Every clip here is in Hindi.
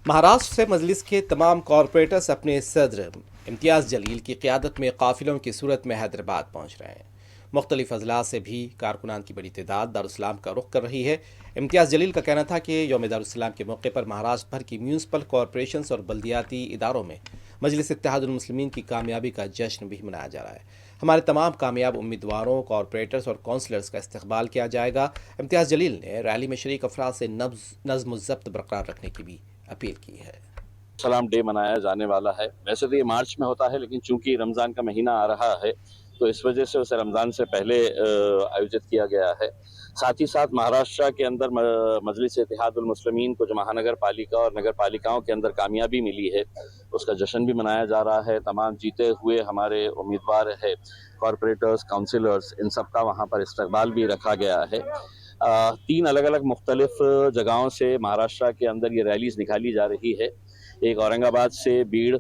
महाराष्ट्र से मजलिस के तमाम कॉरपोरेटर्स अपने सदर इम्तियाज़ जलील की क़यादत में काफ़िलों की सूरत में हैदराबाद पहुँच रहे हैं। मुख्तलिफ अजला से भी कारकुनान की बड़ी तादाद दारुस्सलाम का रुख कर रही है। इम्तियाज़ जलील का कहना था कि यौम दारुस्सलाम के मौके पर महाराष्ट्र भर की म्यूनसिपल कॉरपोरेशन और बल्दियाती इदारों में मजलिस इत्तेहादुल मुस्लिमीन की कामयाबी का जश्न भी मनाया जा रहा है। हमारे तमाम कामयाब उम्मीदवारों, कॉरपोरेटर्स और काउंसलर्स का इस्तकबाल किया जाएगा। इम्तियाज़ जलील ने रैली में शरीक अफराद से नज़्म ज़ब्त बरकरार रखने की भी अपील की है। सलाम डे मनाया जाने वाला है। वैसे तो ये मार्च में होता है, लेकिन चूंकि रमज़ान का महीना आ रहा है तो इस वजह से उसे रमज़ान से पहले आयोजित किया गया है। साथ ही साथ महाराष्ट्र के अंदर मजलिस इत्तेहादुल मुस्लिमीन को जो महानगर पालिका और नगर पालिकाओं के अंदर कामयाबी मिली है, उसका जश्न भी मनाया जा रहा है। तमाम जीते हुए हमारे उम्मीदवार है, कॉरपोरेटर्स, काउंसिलर्स, इन सब का वहाँ पर इस्तकबाल भी रखा गया है। 3 अलग अलग मुख्तलिफ जगहों से महाराष्ट्र के अंदर ये रैलीज निकाली जा रही है। एक औरंगाबाद से बीड़,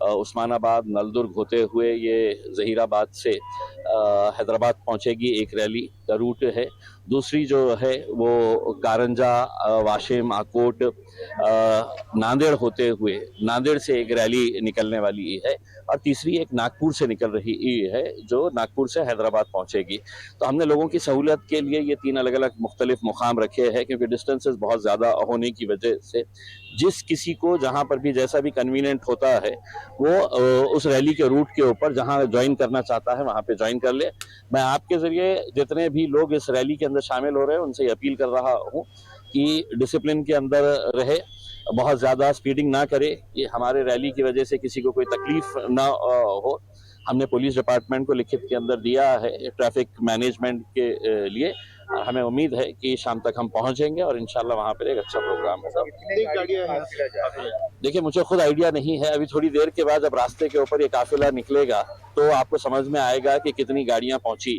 उस्मानाबाद, नलदुर्ग होते हुए ये जहीराबाद से हैदराबाद पहुंचेगी, एक रैली का रूट है। दूसरी जो है वो कारंजा, वाशिम, आकोट, नांदेड़ होते हुए नांदेड़ से एक रैली निकलने वाली है। और तीसरी एक नागपुर से निकल रही है जो नागपुर से हैदराबाद पहुंचेगी। तो हमने लोगों की सहूलियत के लिए ये 3 अलग अलग मुख्तलिफ मुकाम रखे हैं, क्योंकि डिस्टेंसेस बहुत ज़्यादा होने की वजह से जिस किसी को जहाँ पर भी जैसा भी कन्वीनियंट होता है वो उस रैली के रूट के ऊपर जहाँ ज्वाइन करना चाहता है वहाँ पे ज्वाइन कर ले। मैं आपके जरिए जितने भी लोग इस रैली के अंदर शामिल हो रहे हैं उनसे अपील कर रहा हूँ कि डिसिप्लिन के अंदर रहे, बहुत ज़्यादा स्पीडिंग ना करे, कि हमारे रैली की वजह से किसी को कोई तकलीफ ना हो। हमने पुलिस डिपार्टमेंट को लिखित के अंदर दिया है ट्रैफिक मैनेजमेंट के लिए। हमें उम्मीद है कि शाम तक हम पहुंचेंगे और इंशाल्लाह वहां पर एक अच्छा प्रोग्राम होगा। देखिए, मुझे खुद आइडिया नहीं है। अभी थोड़ी देर के बाद जब रास्ते के ऊपर ये काफिला निकलेगा तो आपको समझ में आएगा कि कितनी गाड़ियां पहुंची